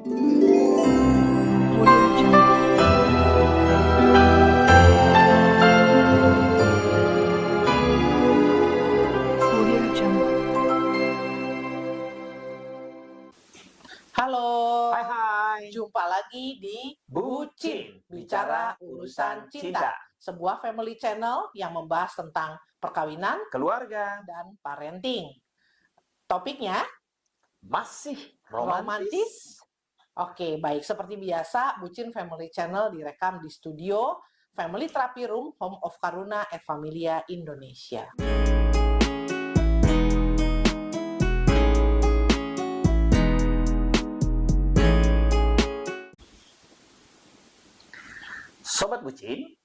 Audio Jungle. Audio Jungle. Halo, Hai, jumpa lagi di Bucin, Bicara Urusan Cinta, sebuah family channel yang membahas tentang perkawinan keluarga, dan parenting. Topiknya masih romantis. romantis. Oke, baik. Seperti biasa, Bucin Family Channel direkam di studio Family Therapy Room Home of Karuna et Familia Indonesia. Sobat Bucin,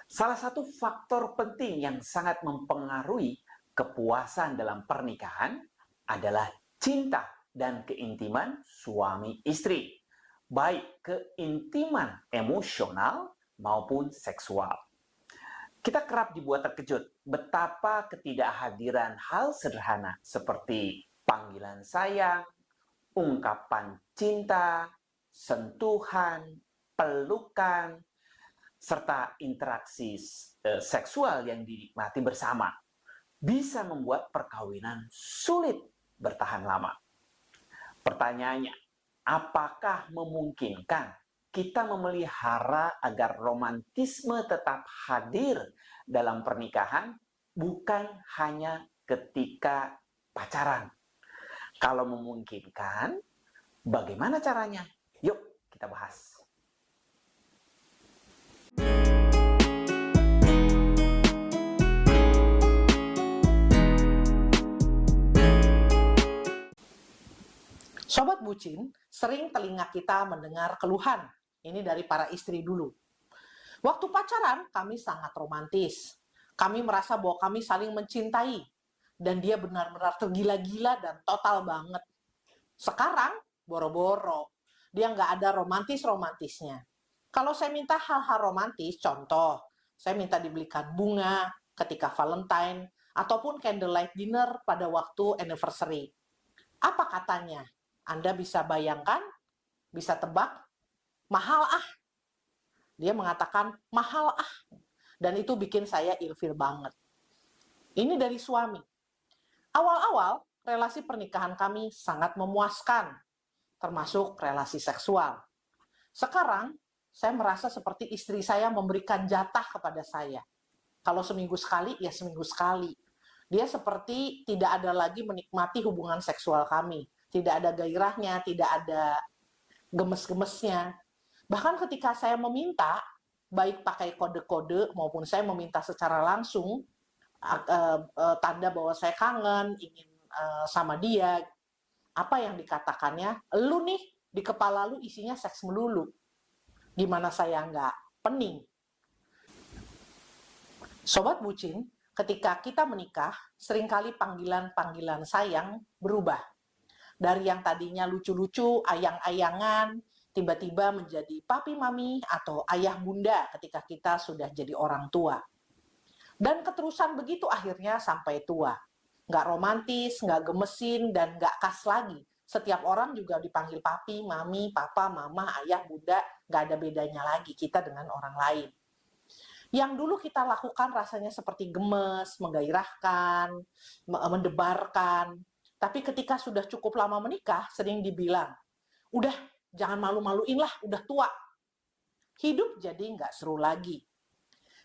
salah satu faktor penting yang sangat mempengaruhi kepuasan dalam pernikahan adalah cinta dan keintiman suami istri, baik keintiman emosional maupun seksual. Kita kerap dibuat terkejut betapa ketidakhadiran hal sederhana seperti panggilan sayang, ungkapan cinta, sentuhan, pelukan, serta interaksi seksual yang dinikmati bersama bisa membuat perkawinan sulit bertahan lama. Pertanyaannya, apakah memungkinkan kita memelihara agar romantisme tetap hadir dalam pernikahan, bukan hanya ketika pacaran? Kalau memungkinkan, bagaimana caranya? Yuk kita bahas. Sobat Bucin, sering telinga kita mendengar keluhan. Ini dari para istri dulu. Waktu pacaran, kami sangat romantis. Kami merasa bahwa kami saling mencintai. Dan dia benar-benar tergila-gila dan total banget. Sekarang, boro-boro. Dia nggak ada romantis-romantisnya. Kalau saya minta hal-hal romantis, contoh, saya minta dibelikan bunga ketika Valentine, ataupun candlelight dinner pada waktu anniversary. Apa katanya? Anda bisa bayangkan? Bisa tebak? Mahal ah. Dia mengatakan mahal ah. Dan itu bikin saya ilfil banget. Ini dari suami. Awal-awal, relasi pernikahan kami sangat memuaskan, termasuk relasi seksual. Sekarang, saya merasa seperti istri saya memberikan jatah kepada saya. Kalau seminggu sekali, ya seminggu sekali. Dia seperti tidak ada lagi menikmati hubungan seksual kami. Tidak ada gairahnya, tidak ada gemes-gemesnya. Bahkan ketika saya meminta, baik pakai kode-kode maupun saya meminta secara langsung, tanda bahwa saya kangen, ingin sama dia, apa yang dikatakannya, lu nih, di kepala lu isinya seks melulu. Gimana saya nggak pening? Sobat Bucin, ketika kita menikah, seringkali panggilan-panggilan sayang berubah. Dari yang tadinya lucu-lucu, ayang-ayangan, tiba-tiba menjadi papi mami atau ayah bunda ketika kita sudah jadi orang tua. Dan keterusan begitu akhirnya sampai tua. Nggak romantis, nggak gemesin, dan nggak khas lagi. Setiap orang juga dipanggil papi, mami, papa, mama, ayah, bunda, nggak ada bedanya lagi kita dengan orang lain. Yang dulu kita lakukan rasanya seperti gemes, menggairahkan, mendebarkan. Tapi ketika sudah cukup lama menikah, sering dibilang, udah jangan malu-maluin lah, udah tua. Hidup jadi nggak seru lagi.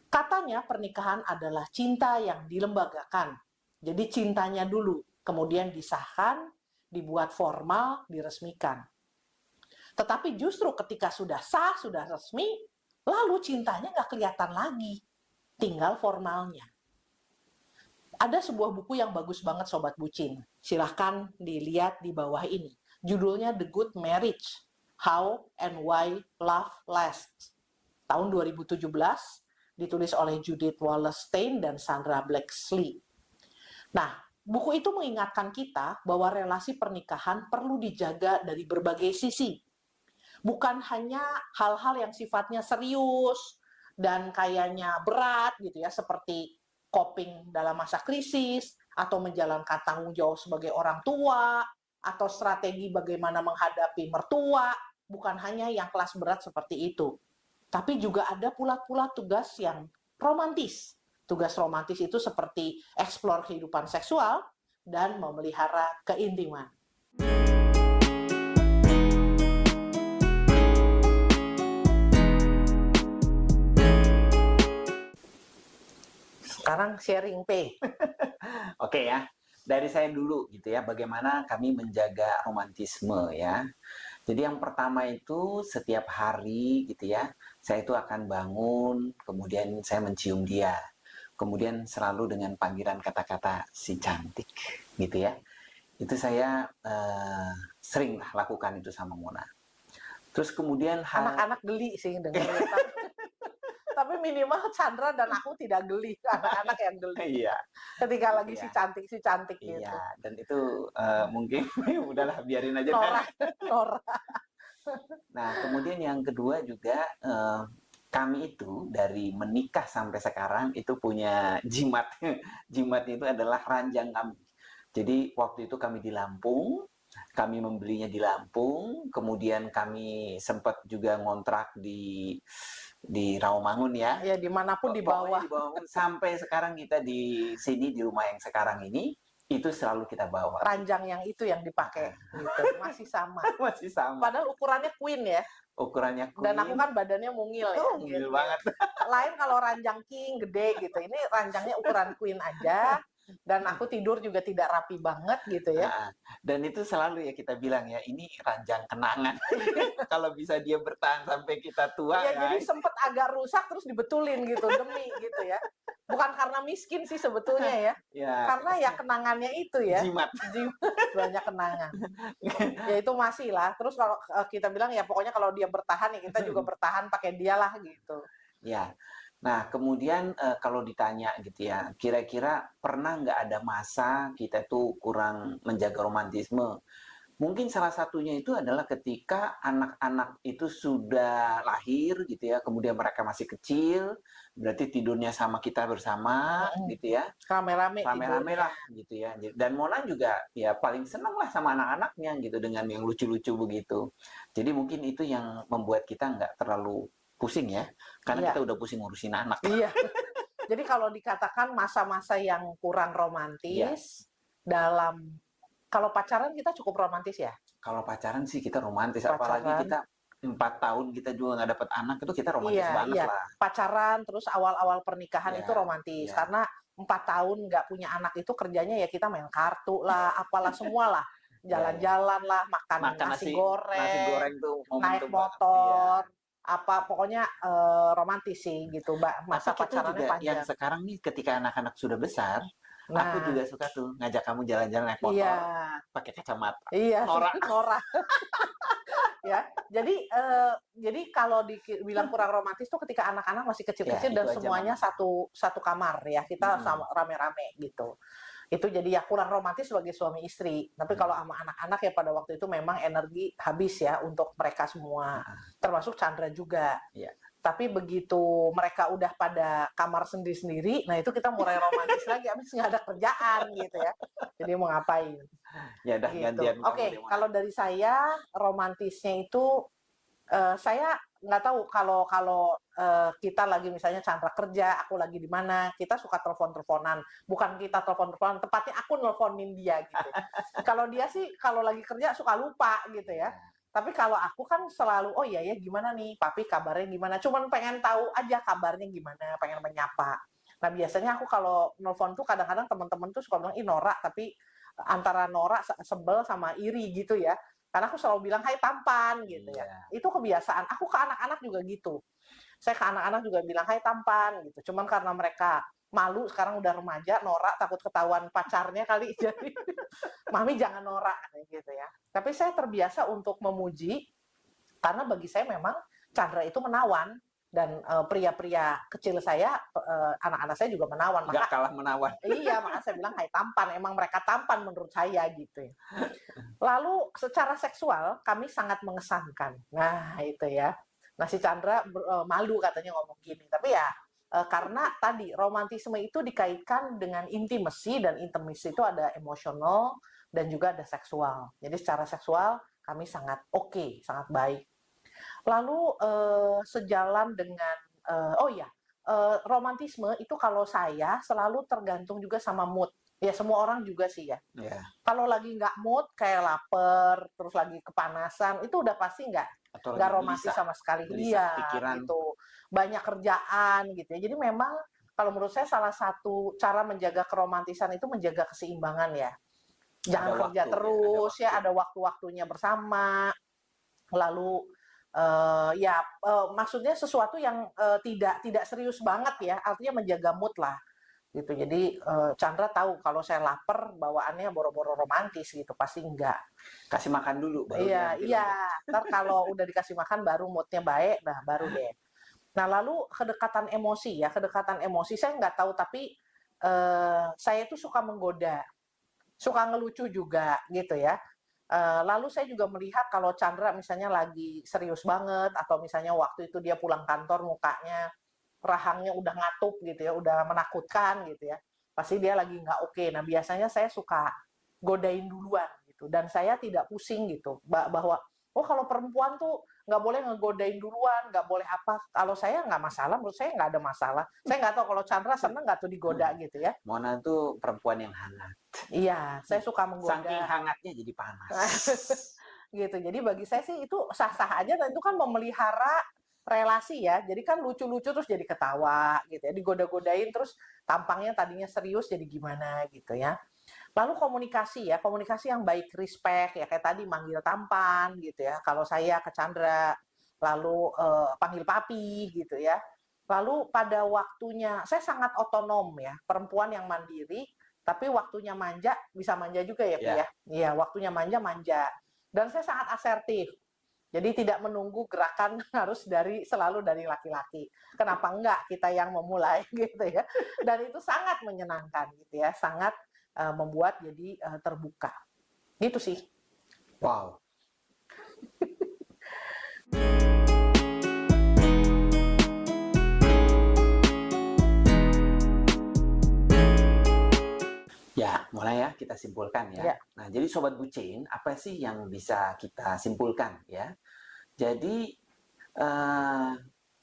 Katanya pernikahan adalah cinta yang dilembagakan. Jadi cintanya dulu, kemudian disahkan, dibuat formal, diresmikan. Tetapi justru ketika sudah sah, sudah resmi, lalu cintanya nggak kelihatan lagi. Tinggal formalnya. Ada sebuah buku yang bagus banget Sobat Bucin. Silahkan dilihat di bawah ini. Judulnya The Good Marriage, How and Why Love Lasts. Tahun 2017, ditulis oleh Judith Wallerstein dan Sandra Blakeslee. Nah, buku itu mengingatkan kita bahwa relasi pernikahan perlu dijaga dari berbagai sisi. Bukan hanya hal-hal yang sifatnya serius dan kayaknya berat gitu ya, seperti coping dalam masa krisis, atau menjalankan tanggung jawab sebagai orang tua, atau strategi bagaimana menghadapi mertua, bukan hanya yang kelas berat seperti itu. Tapi juga ada pula tugas yang romantis. Tugas romantis itu seperti eksplor kehidupan seksual dan memelihara keintiman. Sekarang sharing P. Oke ya, dari saya dulu gitu ya, bagaimana kami menjaga romantisme ya. Jadi yang pertama itu setiap hari gitu ya, saya itu akan bangun, kemudian saya mencium dia. Kemudian selalu dengan panggilan kata-kata si cantik gitu ya. Itu saya sering lakukan itu sama Mona. Terus kemudian Anak-anak geli sih dengarnya. Tapi minimal Chandra dan aku tidak geli, anak-anak yang geli. Iya. Ketika lagi Iya. si cantik gitu. Iya, dan itu mungkin udahlah biarin aja. Nora. Nah, kemudian yang kedua juga kami itu dari menikah sampai sekarang itu punya jimat. Jimatnya itu adalah ranjang kami. Jadi waktu itu kami di Lampung, kami membelinya di Lampung, kemudian kami sempat juga ngontrak di Rawamangun ya. Ya dimanapun di bawah. Di bawah sampai sekarang kita di sini di rumah yang sekarang ini itu selalu kita bawa. Ranjang yang itu yang dipakai gitu, masih sama. Masih sama. Padahal ukurannya queen ya. Ukurannya queen. Dan aku kan badannya mungil ya. Mungil banget. Lain kalau ranjang king gede gitu. Ini ranjangnya ukuran queen aja. Dan aku tidur juga tidak rapi banget gitu ya. Nah, dan itu selalu ya kita bilang ya, ini ranjang kenangan. Kalau bisa dia bertahan sampai kita tua ya. Ya. Jadi sempat agak rusak terus dibetulin gitu demi gitu ya. Bukan karena miskin sih sebetulnya ya. Karena ya kenangannya itu ya. Jimat. Banyak kenangan. Ya itu masih lah. Terus kalau kita bilang ya pokoknya kalau dia bertahan ya kita juga bertahan pakai dia lah gitu. Ya. Nah, kemudian kalau ditanya gitu ya, kira-kira pernah nggak ada masa kita tuh kurang menjaga romantisme? Mungkin salah satunya itu adalah ketika anak-anak itu sudah lahir gitu ya, kemudian mereka masih kecil, berarti tidurnya sama kita bersama gitu ya. Rame-rame lah gitu ya. Dan Mona juga ya paling senang lah sama anak-anaknya gitu dengan yang lucu-lucu begitu. Jadi mungkin itu yang membuat kita nggak terlalu pusing ya, karena kita udah pusing ngurusin anak. Iya. Jadi kalau dikatakan masa-masa yang kurang romantis dalam kalau pacaran kita cukup romantis ya. Kalau pacaran sih kita romantis, apalagi kita 4 tahun kita juga nggak dapat anak itu kita romantis banget lah. Pacaran terus awal-awal pernikahan itu romantis karena 4 tahun nggak punya anak itu kerjanya ya kita main kartu lah, apalah semua lah, jalan-jalan lah, makan nasi goreng tuh naik motor. Apa pokoknya romantis sih gitu, Mbak. Masa pacarannya panjang. Yang sekarang nih ketika anak-anak sudah besar, aku juga suka tuh ngajak kamu jalan-jalan naik motor, pakai kacamata. Iya, Nora. Ya, jadi kalau dibilang kurang romantis tuh ketika anak-anak masih kecil-kecil dan semuanya satu kamar ya, kita sama rame-rame gitu. Itu jadi ya kurang romantis sebagai suami istri. Tapi kalau sama anak-anak ya pada waktu itu memang energi habis ya untuk mereka semua. Termasuk Chandra juga. Tapi begitu mereka udah pada kamar sendiri-sendiri, nah itu kita mulai romantis lagi. Abis nggak ada kerjaan gitu ya. Jadi mau ngapain. Ya udah gantian. Oke, kalau dari saya romantisnya itu saya nggak tahu kalau kita lagi misalnya Chandra kerja, aku lagi di mana, kita suka telepon-teleponan. Bukan kita telepon-teleponan, tepatnya aku nelponin dia gitu. Kalau dia sih kalau lagi kerja suka lupa gitu ya. Tapi kalau aku kan selalu, oh iya ya gimana nih, papi kabarnya gimana. Cuman pengen tahu aja kabarnya gimana, pengen menyapa. Nah biasanya aku kalau nelpon tuh kadang-kadang teman-teman tuh suka bilang, ih Nora, tapi antara Nora sebel sama iri gitu ya. Karena aku selalu bilang, hai tampan gitu ya. Itu kebiasaan. Aku ke anak-anak juga gitu. Saya ke anak-anak juga bilang, hai tampan gitu. Cuman karena mereka malu, sekarang udah remaja, Nora takut ketahuan pacarnya kali. Jadi, Mami jangan Nora gitu ya. Tapi saya terbiasa untuk memuji, karena bagi saya memang Chandra itu menawan. Dan pria-pria kecil saya, anak-anak saya juga menawan. Nggak kalah menawan. Iya, makanya saya bilang, hai tampan. Emang mereka tampan menurut saya gitu ya. Lalu secara seksual, kami sangat mengesankan. Nah, itu ya. Nah, si Chandra malu katanya ngomong gini. Tapi ya, karena tadi romantisme itu dikaitkan dengan intimacy, dan intimacy itu ada emosional, dan juga ada seksual. Jadi secara seksual kami sangat oke, sangat baik. Lalu sejalan dengan romantisme itu kalau saya selalu tergantung juga sama mood. Ya semua orang juga sih ya. Ya. Kalau lagi nggak mood, kayak lapar, terus lagi kepanasan, itu udah pasti Atau nggak lagi romantis gelisah, sama sekali. gelisah Iya, pikiran. gitu. Banyak kerjaan gitu ya. Jadi memang kalau menurut saya salah satu cara menjaga keromantisan itu menjaga keseimbangan ya. Jangan Ada kerja waktu, ya, terus ada ya, waktu. ada waktu-waktunya bersama. Lalu maksudnya sesuatu yang tidak serius banget ya, artinya menjaga mood lah gitu. Jadi Chandra tahu kalau saya lapar bawaannya boro-boro romantis gitu, pasti enggak. Kasih makan dulu baru Iya, nanti iya. lanjut. Ntar kalau udah dikasih makan baru moodnya baik, nah baru deh. Nah lalu kedekatan emosi ya, kedekatan emosi saya nggak tahu tapi saya itu suka menggoda, suka ngelucu juga gitu ya. Lalu saya juga melihat kalau Chandra misalnya lagi serius banget atau misalnya waktu itu dia pulang kantor mukanya rahangnya udah ngatup gitu ya, udah menakutkan gitu ya. Pasti dia lagi nggak oke. Nah biasanya saya suka godain duluan gitu. Dan saya tidak pusing gitu bahwa oh kalau perempuan tuh nggak boleh ngegodain duluan, nggak boleh apa. Kalau saya nggak masalah, menurut saya nggak ada masalah. Saya nggak tahu kalau Chandra seneng nggak tuh digoda gitu ya. Mona tuh perempuan yang hangat. Iya, saya suka menggoda. Saking hangatnya jadi panas. Gitu. Jadi bagi saya sih itu sah-sah aja dan itu kan memelihara relasi ya. Jadi kan lucu-lucu terus jadi ketawa gitu ya. Digoda-godain terus tampangnya tadinya serius jadi gimana gitu ya. Lalu komunikasi ya, komunikasi yang baik, respect ya kayak tadi manggil tampan gitu ya. Kalau saya ke Chandra lalu panggil papi gitu ya. Lalu pada waktunya saya sangat otonom ya, perempuan yang mandiri tapi waktunya manja bisa manja juga ya, Pi ya. Iya, waktunya manja. Dan saya sangat asertif. Jadi tidak menunggu gerakan harus selalu dari laki-laki. Kenapa enggak kita yang memulai gitu ya. Dan itu sangat menyenangkan gitu ya, sangat membuat jadi terbuka. Gitu sih. Wow. Ya, mulai ya kita simpulkan ya. Ya. Nah, jadi Sobat Bucin, apa sih yang bisa kita simpulkan ya? Jadi,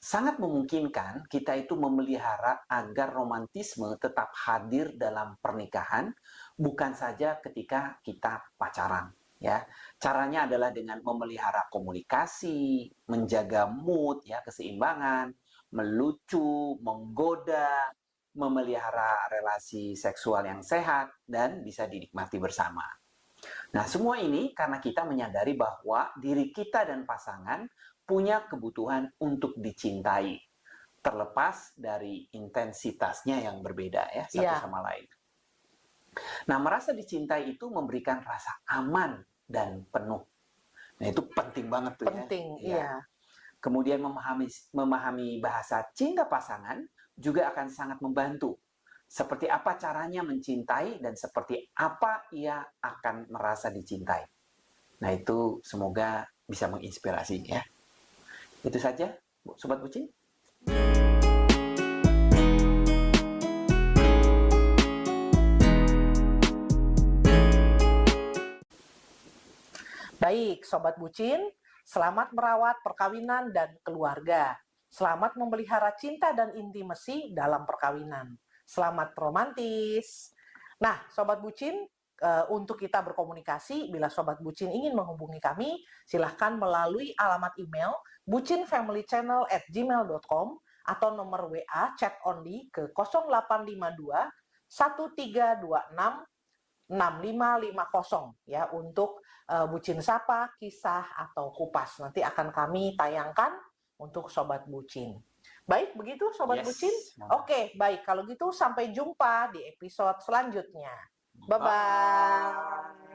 sangat memungkinkan kita itu memelihara agar romantisme tetap hadir dalam pernikahan, bukan saja ketika kita pacaran. Ya, caranya adalah dengan memelihara komunikasi, menjaga mood, ya keseimbangan, melucu, menggoda, memelihara relasi seksual yang sehat dan bisa dinikmati bersama. Nah, semua ini karena kita menyadari bahwa diri kita dan pasangan punya kebutuhan untuk dicintai, terlepas dari intensitasnya yang berbeda ya satu sama lain. Nah, merasa dicintai itu memberikan rasa aman dan penuh. Nah, itu penting banget tuh penting, ya. Iya. Kemudian memahami bahasa cinta pasangan juga akan sangat membantu. Seperti apa caranya mencintai dan seperti apa ia akan merasa dicintai. Nah, itu semoga bisa menginspirasi ya. Itu saja, Sobat Bucin. Baik, Sobat Bucin, selamat merawat perkawinan dan keluarga. Selamat memelihara cinta dan intimasi dalam perkawinan. Selamat romantis. Nah, Sobat Bucin, untuk kita berkomunikasi, bila Sobat Bucin ingin menghubungi kami, silahkan melalui alamat email bucinfamilychannel@gmail.com atau nomor WA chat only ke 0852 1326 6550 ya untuk Bucin Sapa, Kisah atau Kupas. Nanti akan kami tayangkan untuk Sobat Bucin. Baik, begitu Sobat Bucin? Oke, baik. Kalau gitu sampai jumpa di episode selanjutnya. Bye-bye.